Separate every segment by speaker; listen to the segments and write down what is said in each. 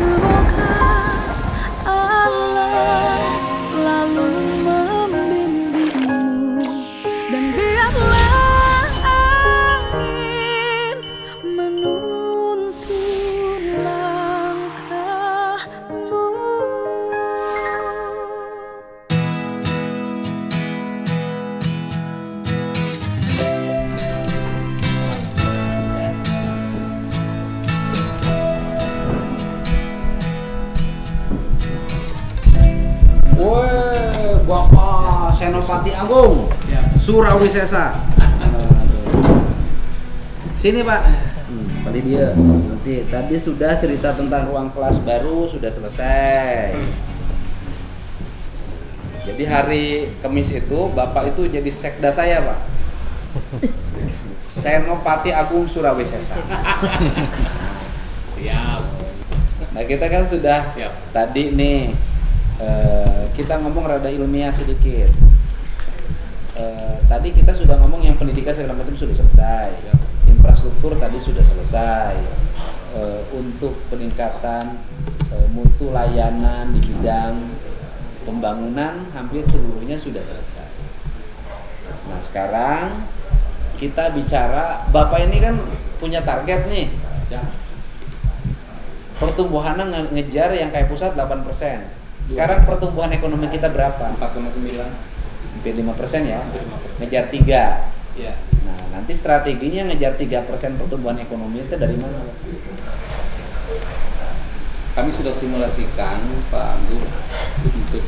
Speaker 1: Semoga Allah selalu membimbingmu dan biarlah angin menuntun langkahmu.
Speaker 2: Woi, Bapak Senopati Agung, Surawisesa. Sini Pak. Kali dia. Nanti tadi sudah cerita tentang ruang kelas baru sudah selesai. Jadi hari Kamis itu Bapak itu jadi sekda saya Pak. Senopati Agung Surawisesa.
Speaker 3: Siap.
Speaker 2: Nah kita kan sudah
Speaker 3: Siap.
Speaker 2: tadi nih kita ngomong rada ilmiah sedikit. Tadi kita sudah ngomong yang pendidikan segala macam sudah selesai, infrastruktur tadi sudah selesai, untuk peningkatan mutu layanan di bidang pembangunan hampir seluruhnya sudah selesai. Nah sekarang kita bicara, Bapak ini kan punya target nih,
Speaker 3: Ya.
Speaker 2: pertumbuhannya ngejar yang kayak pusat 8%. Sekarang pertumbuhan ekonomi kita berapa?
Speaker 3: 4,9.
Speaker 2: Hampir 5% ya,
Speaker 3: 5%.
Speaker 2: ngejar 3.
Speaker 3: Ya.
Speaker 2: Nah nanti strateginya ngejar 3% pertumbuhan ekonomi itu dari mana?
Speaker 3: Kami sudah simulasikan Pak Agung untuk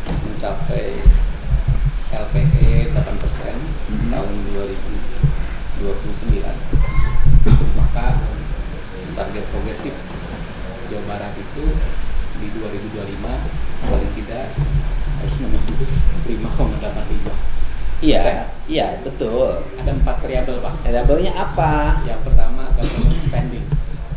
Speaker 3: mencapai LPE 8% tahun 2029. Maka target progresif Jawa Barat itu di 2025 paling tidak harus menembus 5,85.
Speaker 2: Iya, iya betul.
Speaker 3: Ada 4 variabel Pak.
Speaker 2: Variabelnya apa?
Speaker 3: Yang pertama government spending,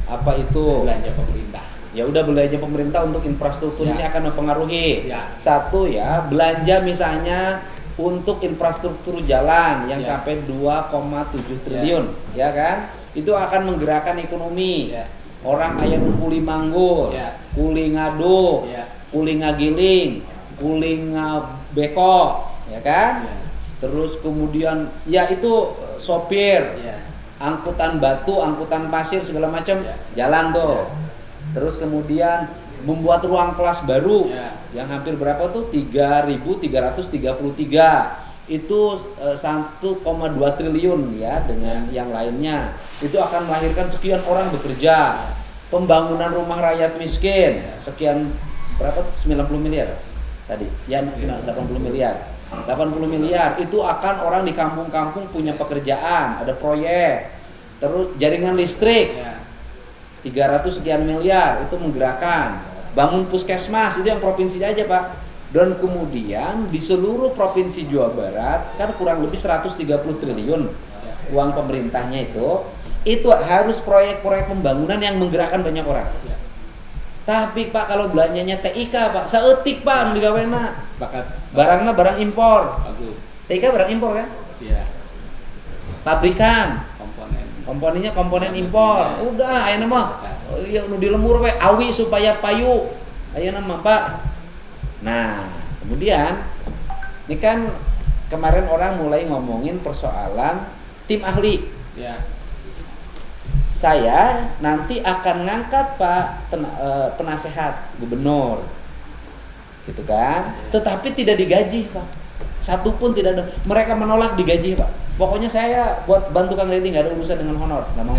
Speaker 2: Apa itu?
Speaker 3: belanja pemerintah.
Speaker 2: Ya udah, belanja pemerintah untuk infrastruktur
Speaker 3: Ya.
Speaker 2: ini akan mempengaruhi.
Speaker 3: Ya.
Speaker 2: Satu ya, belanja misalnya untuk infrastruktur jalan yang
Speaker 3: Ya.
Speaker 2: sampai 2,7 triliun, ya kan? Itu akan menggerakkan ekonomi.
Speaker 3: Ya.
Speaker 2: Orang aya nu kuli manggul,
Speaker 3: Ya.
Speaker 2: kuli ngado,
Speaker 3: Ya.
Speaker 2: kuli ngagiling, kuli ngabeko, ya kan?
Speaker 3: Ya.
Speaker 2: Terus kemudian ya itu sopir,
Speaker 3: Ya.
Speaker 2: angkutan batu, angkutan pasir segala macam,
Speaker 3: Ya.
Speaker 2: jalan tuh. Terus kemudian membuat ruang kelas baru
Speaker 3: Ya.
Speaker 2: yang hampir berapa tuh? 3.333. Itu 1,2 triliun ya dengan yang lainnya. Itu akan melahirkan sekian orang bekerja. Pembangunan rumah rakyat miskin sekian berapa? 90 miliar tadi. Ya 80 miliar. 80 miliar itu akan orang di kampung-kampung punya pekerjaan, ada proyek. Terus jaringan listrik
Speaker 3: Ya.
Speaker 2: 300 sekian miliar itu menggerakkan. Bangun puskesmas itu yang provinsi aja Pak. Dan kemudian di seluruh provinsi Jawa Barat kan kurang lebih 130 triliun uang pemerintahnya itu harus proyek-proyek pembangunan yang menggerakkan banyak orang.
Speaker 3: Ya.
Speaker 2: Tapi Pak kalau belanjanya TIK Pak, saeutik Pak nu digawena.
Speaker 3: Sepakat.
Speaker 2: Barangnya barang impor.
Speaker 3: Bagus.
Speaker 2: TIK barang impor kan?
Speaker 3: Ya.
Speaker 2: Pabrikan.
Speaker 3: Komponen.
Speaker 2: Komponennya komponen impor. Udah ayeuna mah ya nu di lembur we awi supaya payu. Ayeuna mah Pak. Nah, kemudian ini kan kemarin orang mulai ngomongin persoalan tim ahli.
Speaker 3: Ya.
Speaker 2: Saya nanti akan ngangkat Pak penasehat gubernur. Gitu kan? Tetapi tidak digaji, Pak. Satu pun tidak ada. Mereka menolak digaji, Pak. Pokoknya saya buat bantu Kang Deddy nggak ada urusan dengan honor, nggak mau.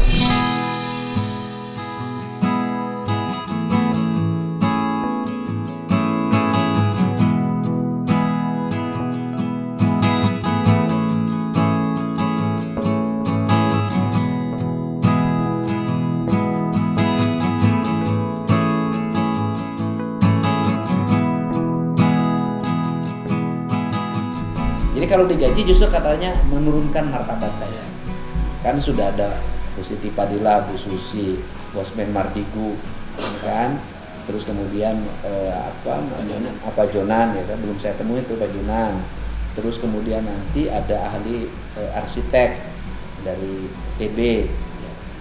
Speaker 2: Jadi kalau digaji justru katanya menurunkan martabat saya. Kan sudah ada Bu Siti Padilla, Bu Susi, Bosman Mardigu, kan? Terus kemudian apa Jonan ya kan? Belum saya temui itu Pak Jonan. Terus kemudian nanti ada ahli arsitek dari TB,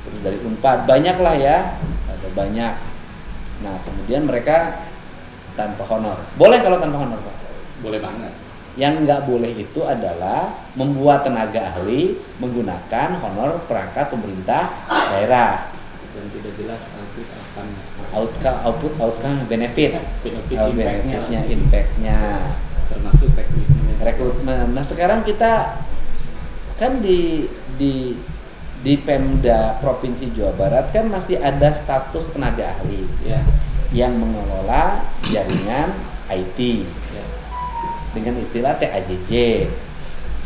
Speaker 2: terus dari Unpad, banyak lah ya, ada banyak. Nah, kemudian mereka tanpa honor. Boleh kalau tanpa honor, Pak?
Speaker 3: Boleh banget.
Speaker 2: Yang nggak boleh itu adalah membuat tenaga ahli menggunakan honor perangkat pemerintah daerah.
Speaker 3: Dan tidak jelas
Speaker 2: Outcome, benefit,
Speaker 3: impactnya,
Speaker 2: impactnya,
Speaker 3: termasuk
Speaker 2: rekrutmen. Nah, sekarang kita kan di Pemda Provinsi Jawa Barat kan masih ada status tenaga ahli
Speaker 3: ya,
Speaker 2: yang mengelola jaringan IT
Speaker 3: ya.
Speaker 2: dengan istilah TAJJ.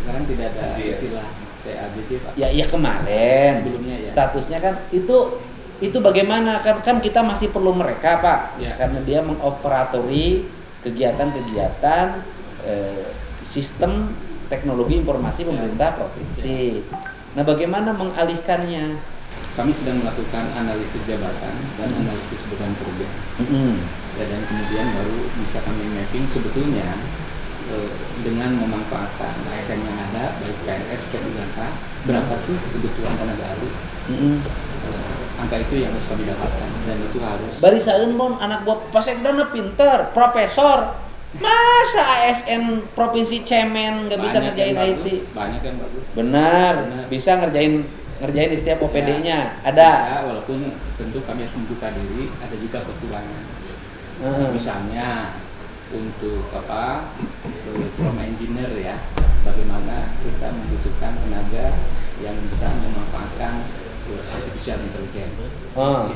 Speaker 3: Sekarang tidak ada istilah TAJJ, Pak.
Speaker 2: Ya kemarin
Speaker 3: Sebelumnya ya.
Speaker 2: statusnya kan itu bagaimana kan kita masih perlu mereka, Pak,
Speaker 3: ya.
Speaker 2: karena dia mengoperatori kegiatan-kegiatan sistem teknologi informasi pemerintah provinsi. Nah, bagaimana mengalihkannya?
Speaker 3: Kami sedang melakukan analisis jabatan dan analisis beban kerja. Ya, dan kemudian baru bisa kami mapping sebetulnya dengan memanfaatkan ASN yang ada, baik PNS, P3K, berapa sih kebutuhan tenaga ahli. Angka itu yang harus kami dapatkan, dan itu harus
Speaker 2: Barisaeun mon anak buah pasekdana pinter, profesor. Masa ASN provinsi cemen nggak bisa ngerjain IT?
Speaker 3: Banyak yang bagus.
Speaker 2: Benar, bisa ngerjain di setiap OPD-nya. Ada.
Speaker 3: Bisa, walaupun tentu kami harus membuka diri, ada juga kekurangan. Misalnya untuk from engineer ya, bagaimana kita membutuhkan tenaga yang bisa memanfaatkan artificial intelligence.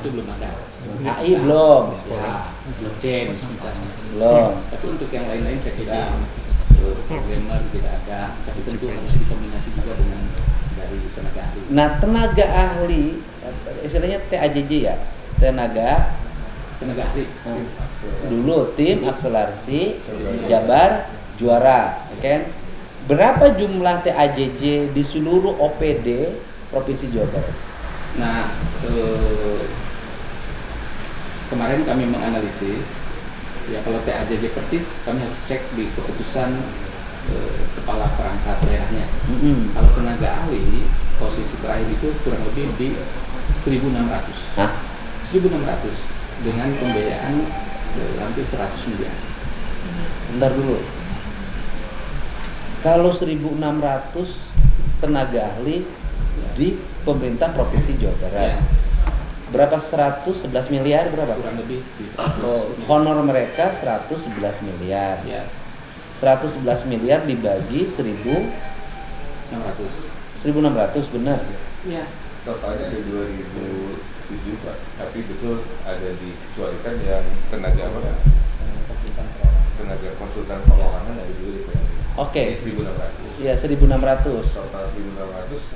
Speaker 3: Itu belum ada.
Speaker 2: AI belum.
Speaker 3: Ya, blockchain misalnya.
Speaker 2: Belum.
Speaker 3: Tapi untuk yang lain-lain saya kira programmer tidak ada, tapi tentu harus dikombinasi juga dengan dari tenaga ahli.
Speaker 2: Nah, tenaga ahli istilahnya TAJJ ya, tenaga
Speaker 3: ahli.
Speaker 2: Dulu tim akselerasi Jabar juara, kan? Berapa jumlah TAJJ di seluruh OPD Provinsi Jawa Barat?
Speaker 3: Nah, kemarin kami menganalisis, ya kalau TAJJ persis kami harus cek di keputusan kepala perangkat daerahnya. Kalau tenaga ahli posisi terakhir itu kurang lebih di 1.600.
Speaker 2: Hah?
Speaker 3: 1.600 dengan pembiayaan hampir 100 miliar.
Speaker 2: Bentar dulu. Kalau 1.600 tenaga ahli di pemerintah Provinsi Jawa Barat.
Speaker 3: Ya.
Speaker 2: Berapa? 111 miliar berapa?
Speaker 3: Kurang lebih di 100.
Speaker 2: Honor mereka 111 miliar.
Speaker 3: Ya.
Speaker 2: 111 miliar dibagi 1.600 benar.
Speaker 3: Ya.
Speaker 4: Totalnya ada 2007 Pak, tapi betul ada dikecualikan yang tenaga konsultan keuangan ada juga di PNS.
Speaker 2: Oke.
Speaker 4: 1.600.
Speaker 2: Iya, 1.600.
Speaker 4: Total 1.600,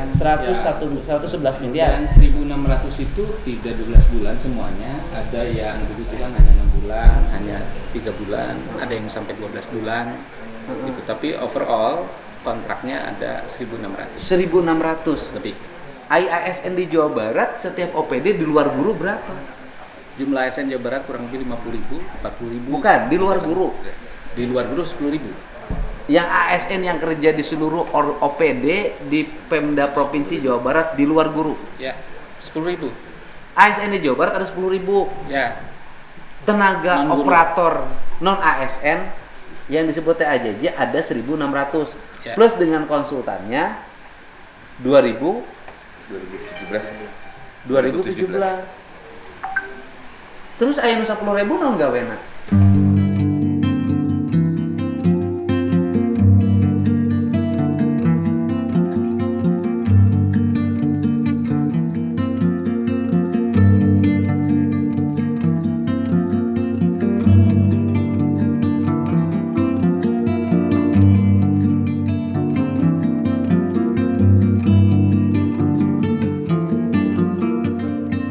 Speaker 2: 111 miliar.
Speaker 3: Dan 1.600 itu tidak 12 bulan semuanya. Ada yang kebetulan hanya 6 bulan, hanya 3 bulan, ada yang sampai 12 bulan. Gitu. Tapi overall kontraknya ada 1.600
Speaker 2: 1.600.
Speaker 3: lebih.
Speaker 2: ASN di Jawa Barat setiap OPD di luar guru berapa?
Speaker 3: Jumlah ASN Jawa Barat kurang lebih 50.000, 40.000.
Speaker 2: Bukan, di luar guru.
Speaker 3: Di luar guru 10.000.
Speaker 2: Yang ASN yang kerja di seluruh OPD di Pemda Provinsi Jawa Barat di luar guru.
Speaker 3: Ya, 10.000.
Speaker 2: ASN di Jawa Barat ada 10.000.
Speaker 3: Ya.
Speaker 2: Tenaga
Speaker 3: Non-guru.
Speaker 2: operator non ASN yang disebut TAJJ ada 1.600.
Speaker 3: Ya.
Speaker 2: Plus dengan konsultannya 2017.
Speaker 4: 2017.
Speaker 2: Terus aya nu 10.000 naon gawena?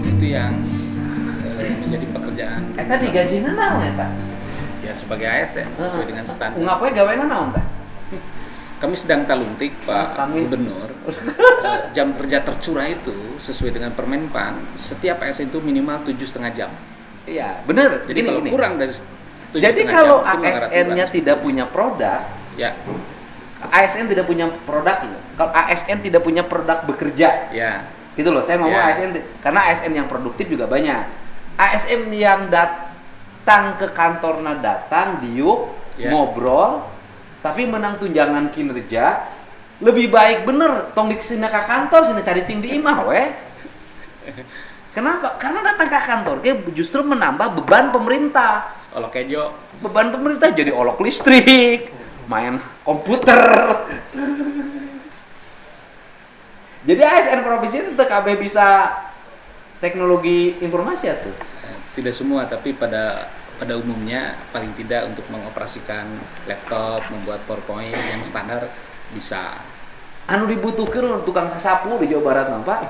Speaker 3: Itu yang menjadi pekerjaan.
Speaker 2: Tadi gajinya naon eta?
Speaker 3: Ya sebagai ASN sesuai dengan standar.
Speaker 2: Ngapain gawena naon teh?
Speaker 3: Kami sedang taluntik Pak
Speaker 2: Kami-
Speaker 3: Gubernur. Jam kerja tercurah itu sesuai dengan Permenpan, setiap ASN itu minimal 7,5 jam.
Speaker 2: Iya, bener.
Speaker 3: Jadi kalau kurang dari 7,5
Speaker 2: Jadi
Speaker 3: jam,
Speaker 2: kalau
Speaker 3: itu melanggar
Speaker 2: ASN-nya
Speaker 3: aturan.
Speaker 2: tidak punya produk,
Speaker 3: Ya,
Speaker 2: ASN tidak punya produk ya. Kalau ASN tidak punya produk bekerja,
Speaker 3: ya,
Speaker 2: gitu loh. Saya ngomong
Speaker 3: Ya.
Speaker 2: ASN karena ASN yang produktif juga banyak. ASN yang datang ke kantorna datang diuk
Speaker 3: Ya.
Speaker 2: ngobrol tapi menang tunjangan kinerja lebih baik bener tong disina ke kantor sini cari cing di imah weh. Kenapa? Karena datang ke kantor justru menambah beban pemerintah.
Speaker 3: Kalau kejo
Speaker 2: Beban pemerintah jadi olok listrik, main komputer. Jadi ASN provinsi itu TKB bisa teknologi informasi tuh.
Speaker 3: tidak semua, tapi pada umumnya paling tidak untuk mengoperasikan laptop, membuat PowerPoint yang standar bisa.
Speaker 2: Anu dibutuhkan tukang sasapu di Jawa Barat Pak.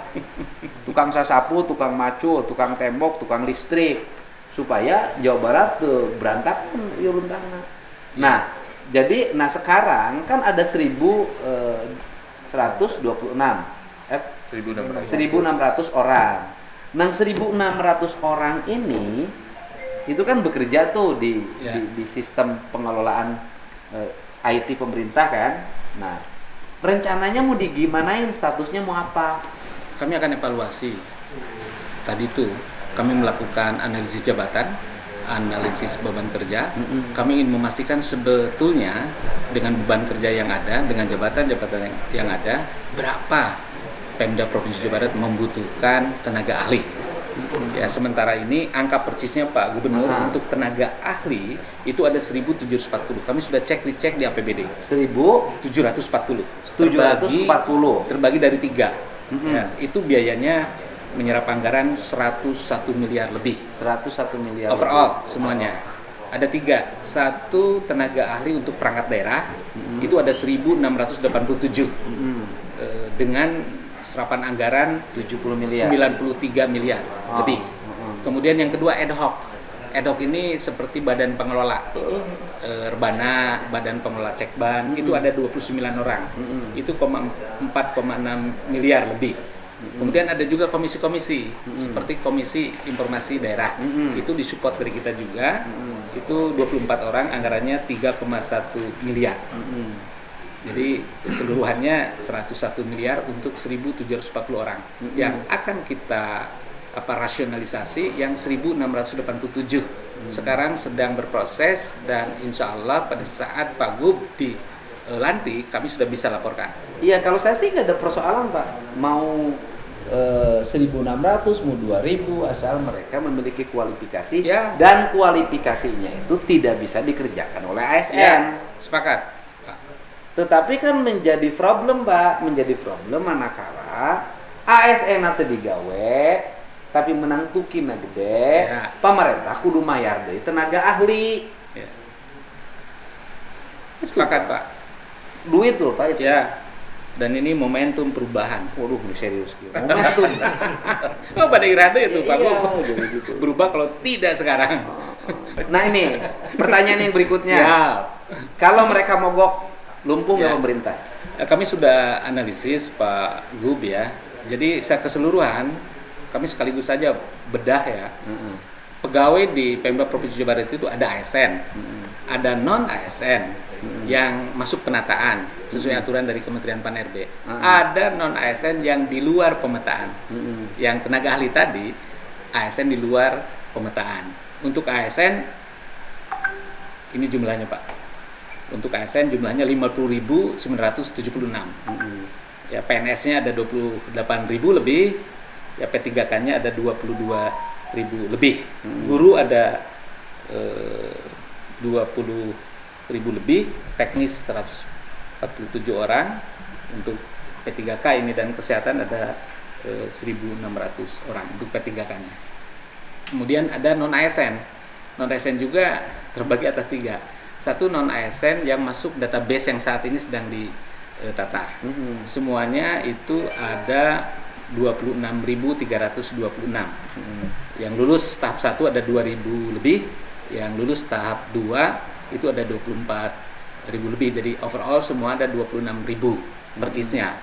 Speaker 2: Tukang sasapu, tukang macu, tukang tembok, tukang listrik supaya Jawa Barat tuh berantakan ya luntangna. Nah, jadi sekarang kan ada 1.126 1.600 orang. Nang 1.600 orang ini itu kan bekerja tuh di sistem pengelolaan IT pemerintah kan. Nah, rencananya mau digimanain, statusnya mau apa?
Speaker 3: Kami akan evaluasi. Tadi tuh kami melakukan analisis jabatan, analisis beban kerja. Kami ingin memastikan sebetulnya dengan beban kerja yang ada, dengan jabatan-jabatan yang ada, berapa Pemda Provinsi Jawa Barat membutuhkan tenaga ahli. Ya, sementara ini angka persisnya Pak Gubernur untuk tenaga ahli itu ada 1.740. Kami sudah cek di APBD.
Speaker 2: 1.740
Speaker 3: terbagi dari 3. Ya, itu biayanya menyerap anggaran 101 miliar lebih.
Speaker 2: 101 miliar
Speaker 3: Overall
Speaker 2: lebih.
Speaker 3: semuanya. Ada 3. 1 tenaga ahli untuk perangkat daerah itu ada 1.687 dengan serapan anggaran
Speaker 2: 70 miliar.
Speaker 3: 93 miliar lebih. Kemudian yang kedua ad hoc. Ad hoc ini seperti badan pengelola Rebana, badan pengelola Cekban, itu ada 29 orang. Itu 4,6 miliar lebih. Kemudian ada juga komisi-komisi seperti Komisi Informasi Daerah. Itu disupport dari kita juga. Itu 24 orang, anggarannya 3,1 miliar. Jadi keseluruhannya 101 miliar untuk 1.740 orang yang akan kita rasionalisasi yang 1.687 sekarang sedang berproses dan insya Allah pada saat Pak Gub dilantik kami sudah bisa laporkan.
Speaker 2: Iya, kalau saya sih nggak ada persoalan Pak, mau 1.600 mau 2.000 asal mereka memiliki kualifikasi dan kualifikasinya itu tidak bisa dikerjakan oleh ASN.
Speaker 3: Ya, sepakat.
Speaker 2: Tetapi kan menjadi problem Pak, manakala ASN atau digawe tapi menang tukina gede, pemerintah kudu mayar deui tenaga ahli.
Speaker 3: Ya. Sepakat Pak.
Speaker 2: Duit loh Pak itu.
Speaker 3: Ya. Dan ini momentum perubahan.
Speaker 2: Waduh, ini serius gitu. Momentum.
Speaker 3: Oh, pada irade itu Pak.
Speaker 2: Jadi gitu.
Speaker 3: Berubah kalau tidak sekarang.
Speaker 2: Nah ini pertanyaan yang berikutnya.
Speaker 3: Siap.
Speaker 2: Kalau mereka mogok lumpuh nggak pemerintah?
Speaker 3: Kami sudah analisis Pak Gub ya. Jadi secara keseluruhan kami sekaligus saja bedah ya. Pegawai di Pemda Provinsi Jawa Barat itu ada ASN, ada non ASN yang masuk penataan sesuai aturan dari Kementerian Pan-RB. Ada non ASN yang di luar pemetaan. Yang tenaga ahli tadi ASN di luar pemetaan. Untuk ASN ini jumlahnya Pak. Untuk ASN jumlahnya 50.976. Ya, PNS-nya ada 28.000 lebih, ya P3K-nya ada 22.000 lebih. Guru ada 20.000 lebih, teknis 147 orang. Untuk P3K ini dan kesehatan ada 1.600 orang untuk P3K-nya. Kemudian ada non ASN. Non ASN juga terbagi atas 3. Satu non ASN yang masuk database yang saat ini sedang ditata. Semuanya itu ada 26.326. Yang lulus tahap 1 ada 2.000 lebih, yang lulus tahap 2 itu ada 24.000 lebih. Jadi overall semua ada 26.000 persisnya.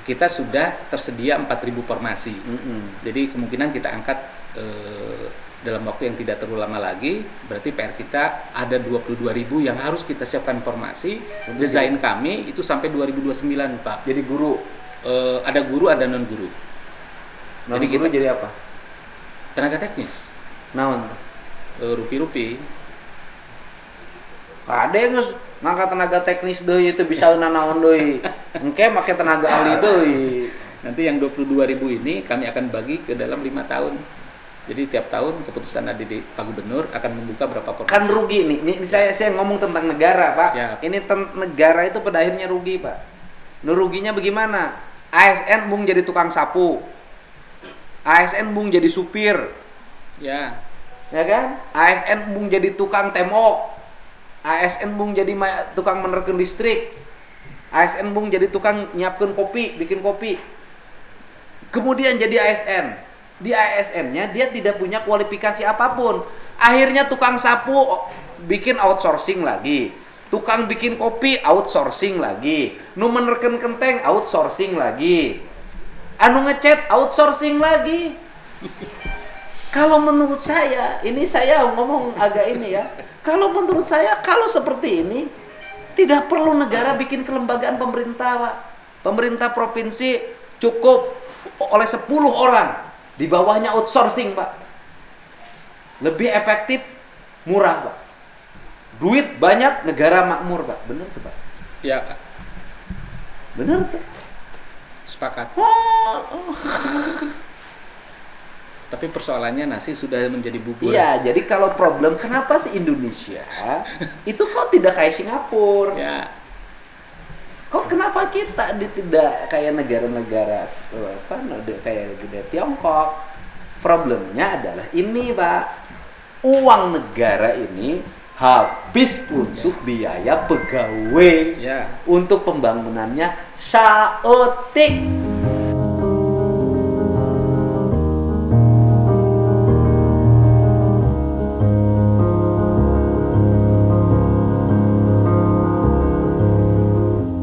Speaker 3: Kita sudah tersedia 4.000 formasi. Jadi kemungkinan kita angkat dalam waktu yang tidak terlalu lama lagi, berarti PR kita ada 22.000 yang harus kita siapkan formasi. Desain kami itu sampai 2029 Pak.
Speaker 2: Jadi guru?
Speaker 3: Ada guru, ada non guru.
Speaker 2: Jadi kita jadi apa?
Speaker 3: Tenaga teknis.
Speaker 2: Naon?
Speaker 3: Rupi-rupi.
Speaker 2: Kade geus ngangkat tenaga teknis deui itu bisa naon deui. Engke make tenaga ahli deui.
Speaker 3: Nanti yang 22.000 ini kami akan bagi ke dalam 5 tahun. Jadi tiap tahun keputusan ada di Pak Gubernur akan membuka berapa porsi.
Speaker 2: Kan rugi nih. Ini saya ngomong tentang negara, Pak.
Speaker 3: Siap.
Speaker 2: Ini negara itu pada akhirnya rugi, Pak. Nu ruginya bagaimana? ASN bung jadi tukang sapu. ASN bung jadi supir.
Speaker 3: Ya.
Speaker 2: Ya kan? ASN bung jadi tukang temok. ASN bung jadi tukang menerken listrik. ASN bung jadi tukang nyiapkeun kopi, bikin kopi. Kemudian jadi ASN. Di ASN-nya dia tidak punya kualifikasi apapun. Akhirnya tukang sapu bikin outsourcing lagi. Tukang bikin kopi outsourcing lagi. Nu menerken kenteng outsourcing lagi. Anu ngecat outsourcing lagi. Kalau menurut saya, ini saya ngomong agak ini ya. Kalau menurut saya, kalau seperti ini tidak perlu negara bikin kelembagaan pemerintah, Pak. Pemerintah provinsi cukup oleh 10 orang. Di bawahnya outsourcing, Pak. Lebih efektif, murah, Pak. Duit banyak, negara makmur, Pak. Benar tuh, Pak?
Speaker 3: Ya,
Speaker 2: Benar tuh.
Speaker 3: sepakat.
Speaker 2: Oh.
Speaker 3: Tapi persoalannya nasi sudah menjadi bubur.
Speaker 2: Iya, jadi kalau problem kenapa sih Indonesia itu kok tidak kayak Singapura?
Speaker 3: Ya,
Speaker 2: Kok kenapa kita tidak kayak negara-negara kayak Tiongkok? Problemnya adalah ini, Pak. Uang negara ini habis untuk biaya pegawai.
Speaker 3: ya.
Speaker 2: Untuk pembangunannya saeutik.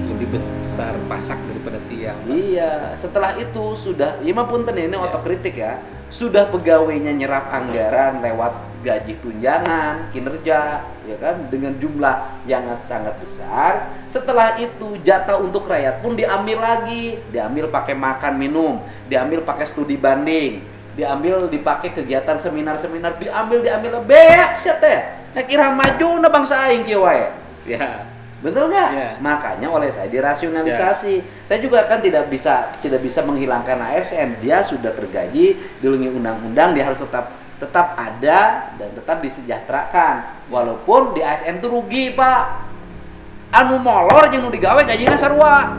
Speaker 3: Lebih besar pasak daripada tiang. Pak.
Speaker 2: Iya, setelah itu sudah, ya punten ini otokritik ya. Sudah pegawainya nyerap anggaran lewat gaji tunjangan, kinerja, ya kan, dengan jumlah yang sangat besar. Setelah itu jatah untuk rakyat pun diambil lagi, diambil pakai makan minum, diambil pakai studi banding, diambil dipakai kegiatan seminar-seminar, diambil beak sia teh. Nah kira maju na bangsa aing kieu wae.
Speaker 3: Ya.
Speaker 2: Betul nggak?
Speaker 3: Ya.
Speaker 2: Makanya oleh saya dirasionalisasi. Saya juga kan tidak bisa menghilangkan ASN. Dia sudah tergaji, dilindungi undang-undang, dia harus tetap ada dan tetap disejahterakan. Walaupun di ASN itu rugi, Pak. Anu molor jeung nu digawe gajina sarua.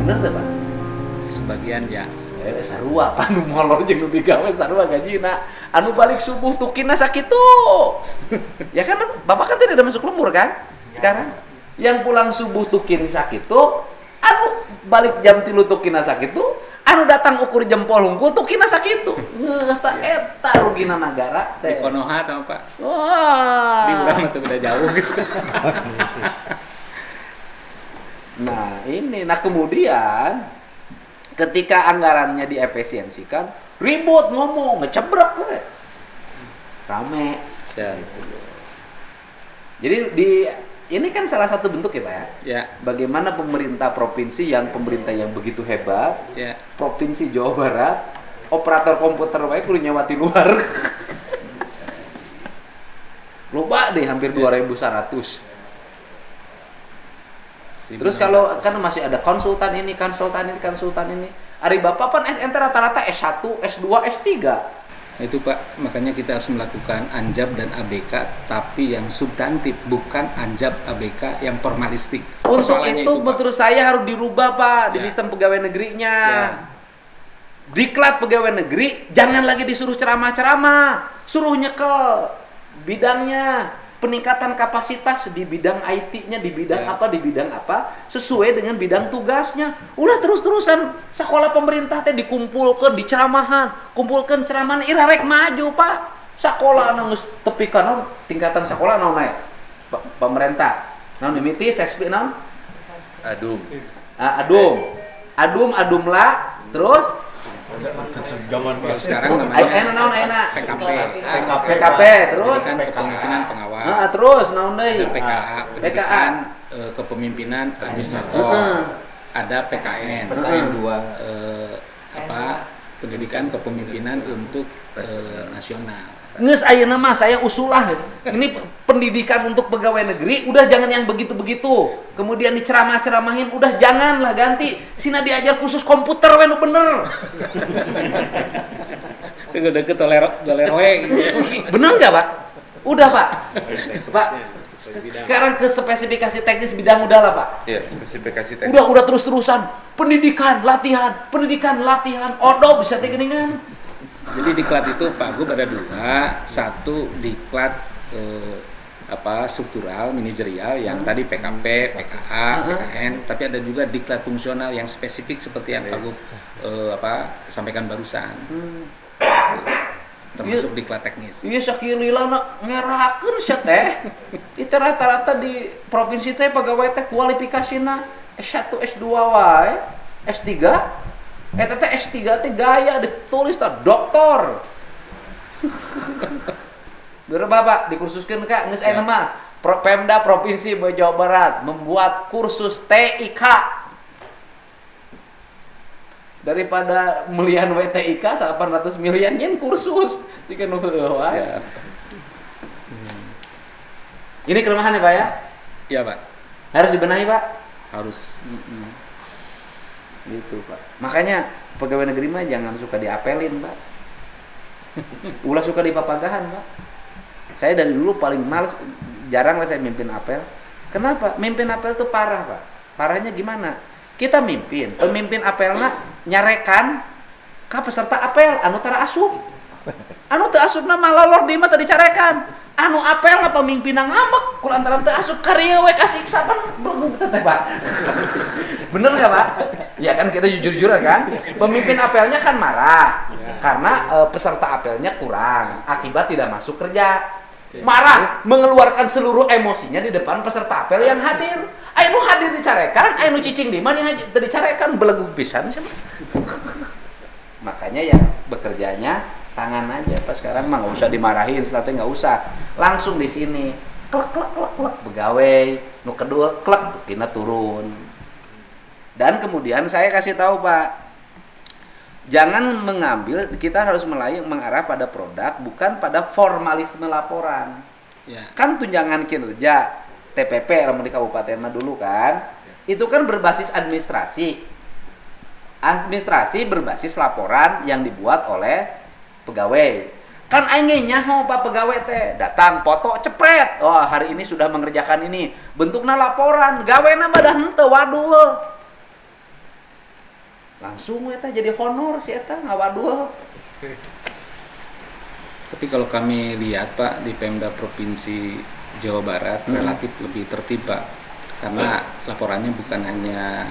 Speaker 2: Bener tuh, Pak?
Speaker 3: Sebagian ya.
Speaker 2: Sarua anu molor jeung nu digawe sarua gajina. Anu balik subuh tukina sakitu. Ya kan Bapak kan tidak ada masuk lembur kan? Sekarang yang pulang subuh tukin sakitu, anu balik jam 3 tukina sakitu, anu datang ukur jempol hungkul tukina sakitu. Eta rugina negara
Speaker 3: Di
Speaker 2: teh.
Speaker 3: Konoha atau Pak?
Speaker 2: Wah.
Speaker 3: Di urang mah teu beda jauh gitu.
Speaker 2: Nah kemudian ketika anggarannya diefisiensikan, ribut ngomong, ngecebrek we. Rame.
Speaker 3: Ya.
Speaker 2: Jadi ini kan salah satu bentuk ya, Pak ya.
Speaker 3: Ya.
Speaker 2: Bagaimana pemerintah provinsi yang begitu hebat,
Speaker 3: Ya.
Speaker 2: Provinsi Jawa Barat, operator komputer wae kudu nyawa ti luar. Lupa deh hampir 2.100. Terus kalau kan masih ada konsultan ini. Ari Bapak pan SN rata-rata S1, S2, S3.
Speaker 3: Itu Pak, makanya kita harus melakukan anjab dan ABK tapi yang substantif, bukan anjab ABK yang formalistik.
Speaker 2: Untuk
Speaker 3: Persoalannya
Speaker 2: itu
Speaker 3: Pak.
Speaker 2: menurut saya harus dirubah, Pak, di
Speaker 3: Ya.
Speaker 2: sistem pegawai negerinya.
Speaker 3: Ya.
Speaker 2: Diklat pegawai negeri jangan lagi disuruh ceramah-ceramah, suruh nyekel bidangnya, peningkatan kapasitas di bidang IT-nya, di bidang
Speaker 3: Ya.
Speaker 2: apa, sesuai dengan bidang tugasnya. Ulah terus-terusan sekolah pemerintah teh dikumpulkan di ceramahan, kumpulkan ceramahan irarek maju, Pak. Sekolah anu geus tepi kana tingkatan sekolah naon naik? Pemerintah. Naon mimiti SSB naon?
Speaker 3: Aduh.
Speaker 2: Adum lah, terus
Speaker 3: Kalau sekarang
Speaker 2: Ayeuna naon
Speaker 3: namanya
Speaker 2: ayeuna?
Speaker 3: PKP.
Speaker 2: PKP terus.
Speaker 3: Pendidikan Kepemimpinan Pengawas.
Speaker 2: Terus naon deui?
Speaker 3: Ada PKA, Pendidikan Kepemimpinan Administrator. Ada PKN. Pendidikan Kepemimpinan untuk Nasional.
Speaker 2: Nges ayeuna mah saya usulah. Ini pendidikan untuk pegawai negeri udah jangan yang begitu-begitu. Kemudian diceramah-ceramahin udah janganlah, ganti. Sina diajar khusus komputer we nu bener.
Speaker 3: Itu deket toleroe gitu.
Speaker 2: Bener nggak Pak? Udah Pak. Pak. Sekarang ke spesifikasi teknis bidang udahlah Pak.
Speaker 4: Iya, spesifikasi teknis.
Speaker 2: Udah terus-terusan pendidikan, latihan, odob bisa tegeningan.
Speaker 3: Jadi diklat itu Pak Gub ada dua, satu diklat struktural, manajerial yang tadi PKP, PKA, PKN, tapi ada juga diklat fungsional yang spesifik seperti yang Pak Gub sampaikan barusan. Termasuk diklat teknis.
Speaker 2: Iya sakieu lilana ngerahakeun sia teh. Itu rata-rata di provinsi teh pegawai teh kualifikasina S1, S2 wae, S3. Eta teh S3 teh gaya ditulis teh doktor. Bener Bapak dikursuskeun Kak geus aya mah. Pemda Provinsi Jawa Barat membuat kursus TIK. Daripada melian WTIK 800 miliar yen kursus. Jika nu heueuh wae. Ini kelemahan ya Pak ya?
Speaker 3: Iya Pak.
Speaker 2: Harus dibenahi Pak.
Speaker 3: Harus.
Speaker 2: Gitu Pak. Makanya pegawai negeri mah jangan suka diapelin Pak. Ulah suka dipapagahan Pak. Saya dari dulu paling males, jarang lah saya mimpin apel. Kenapa? Mimpin apel tuh parah Pak. Parahnya gimana? Kita mimpin, pemimpin apelna nyarekan ka peserta apel anu tara asup. Anu teu asupna malah lor di mah teu dicarekan. Anu apel na pemimpinna ngambek ku lantaran teu asup karya we kasiksa pan belum teh Pak. Bener nggak Pak? Ya kan kita jujur-jujuran kan. Pemimpin apelnya kan marah karena peserta apelnya kurang akibat tidak masuk kerja. Marah, mengeluarkan seluruh emosinya di depan peserta apel yang hadir. Ayo hadir dicarekan, ayo cicing di mana dicarekan belegu pisan sih. Makanya ya bekerjanya tangan aja Pak sekarang mah nggak usah dimarahin, setelah nggak usah langsung di sini klek pegawai nu kedua klek kina turun. Dan kemudian saya kasih tahu Pak, jangan mengambil, kita harus mengarah pada produk bukan pada formalisme laporan.
Speaker 3: Ya.
Speaker 2: Kan tunjangan kinerja TPP di kabupaten mah dulu kan itu kan berbasis administrasi berbasis laporan yang dibuat oleh pegawai. Kan aing nyaho Pak pegawai teh datang foto cepret, oh hari ini sudah mengerjakan ini, bentuknya laporan, gawena badah henteu waduh langsung eta jadi honor si eta ngawaduh.
Speaker 3: Tapi kalau kami lihat Pak di Pemda Provinsi Jawa Barat relatif lebih tertib Pak, karena laporannya bukan hanya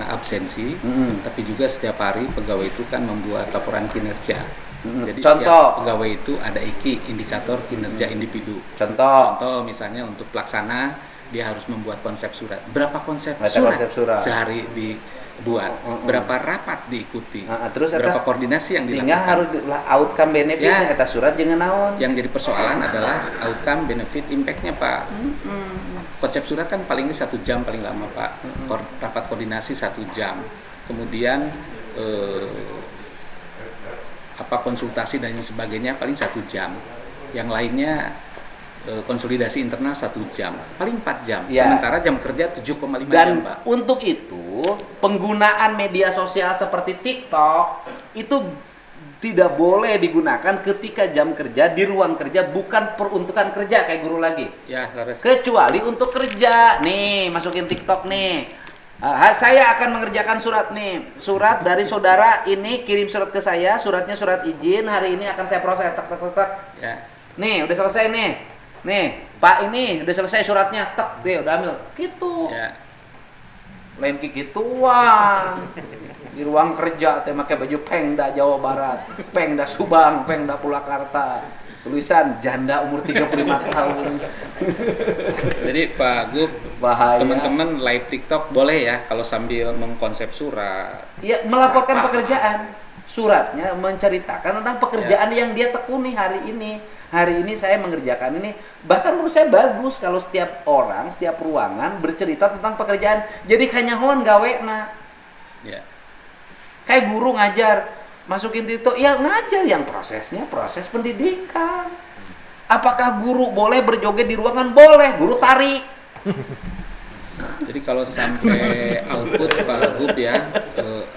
Speaker 3: absensi, tapi juga setiap hari pegawai itu kan membuat laporan kinerja. Jadi
Speaker 2: Contoh
Speaker 3: setiap pegawai itu ada IKI, indikator kinerja individu.
Speaker 2: Contoh
Speaker 3: misalnya untuk pelaksana dia harus membuat konsep surat. Berapa konsep
Speaker 2: surat
Speaker 3: sehari dibuat? Berapa rapat diikuti?
Speaker 2: Terus
Speaker 3: berapa koordinasi yang dilakukan?
Speaker 2: Tinggal harus outcome benefitnya eta surat jeung naon.
Speaker 3: Yang jadi persoalan adalah outcome benefit impact-nya Pak. Konsep surat kan paling 1 jam paling lama Pak. Rapat koordinasi 1 jam. Kemudian konsultasi dan sebagainya paling 1 jam. Yang lainnya konsolidasi internal 1 jam, paling 4 jam. Ya. Sementara jam kerja 7,5 jam Pak.
Speaker 2: Untuk itu penggunaan media sosial seperti TikTok itu tidak boleh digunakan ketika jam kerja di ruang kerja, bukan peruntukan kerja kayak guru lagi.
Speaker 3: Ya,
Speaker 2: kecuali untuk kerja. Nih, masukin TikTok nih. Saya akan mengerjakan surat nih. Surat dari saudara ini kirim surat ke saya, suratnya surat izin, hari ini akan saya proses. Tak.
Speaker 3: Ya.
Speaker 2: Nih, udah selesai nih. Nih, Pak ini udah selesai suratnya. Tak, deh udah ambil. Gitu.
Speaker 3: Ya.
Speaker 2: Lain kikituan. Di ruang kerja teh make baju Pemda Jawa Barat, Pemda Subang, Pemda Purwakarta. Tulisan janda umur 35 tahun.
Speaker 3: Jadi Pak Gub,
Speaker 2: bahaya.
Speaker 3: Teman-teman live TikTok boleh ya kalau sambil mengkonsep surat.
Speaker 2: Iya, melaporkan pekerjaan. suratnya menceritakan tentang pekerjaan yang dia tekuni hari ini. Hari ini saya mengerjakan ini. Bahkan menurut saya bagus kalau setiap orang, setiap ruangan bercerita tentang pekerjaan. Jadi kanyahoan gawena.
Speaker 3: Ya.
Speaker 2: Kayak guru ngajar, masukin Tito, ya ngajar yang prosesnya proses pendidikan. Apakah guru boleh berjoget di ruangan? Boleh, guru tarik.
Speaker 3: Jadi kalau sampai output Pak Gub ya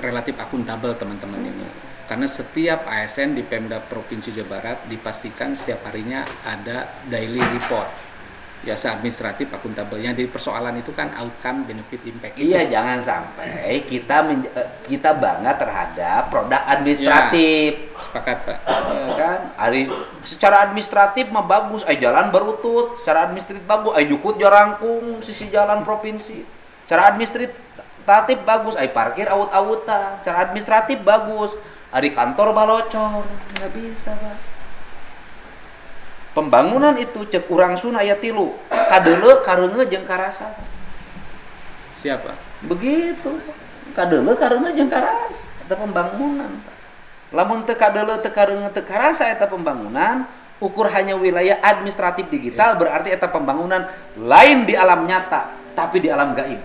Speaker 3: relatif akuntabel teman-teman ini. Karena setiap ASN di Pemda Provinsi Jawa Barat dipastikan setiap harinya ada daily report. Ya administratif akuntabel. Yang jadi persoalan itu kan outcome, benefit, impact.
Speaker 2: Iya, jangan sampai kita bangga terhadap produk administratif.
Speaker 3: Ya, sepakat Pak.
Speaker 2: Ya kan? Secara administratif mah bagus, jalan berutut. Secara administratif bagus, jukut jarangkung sisi jalan provinsi. Secara administratif bagus, parkir awut-awutan. Secara administratif bagus, kantor balocor. Nggak bisa, Pak. Pembangunan itu cek urang sun aya 3, kadeuleu kareungeun jeung karasa.
Speaker 3: Siapa?
Speaker 2: Begitu. Kadeuleu kareungeun jeung karas, eta pembangunan. Lamun teu kadeuleu teu kareungeun teu karasa eta pembangunan, ukur hanya wilayah administratif digital berarti eta pembangunan lain di alam nyata, tapi di alam gaib.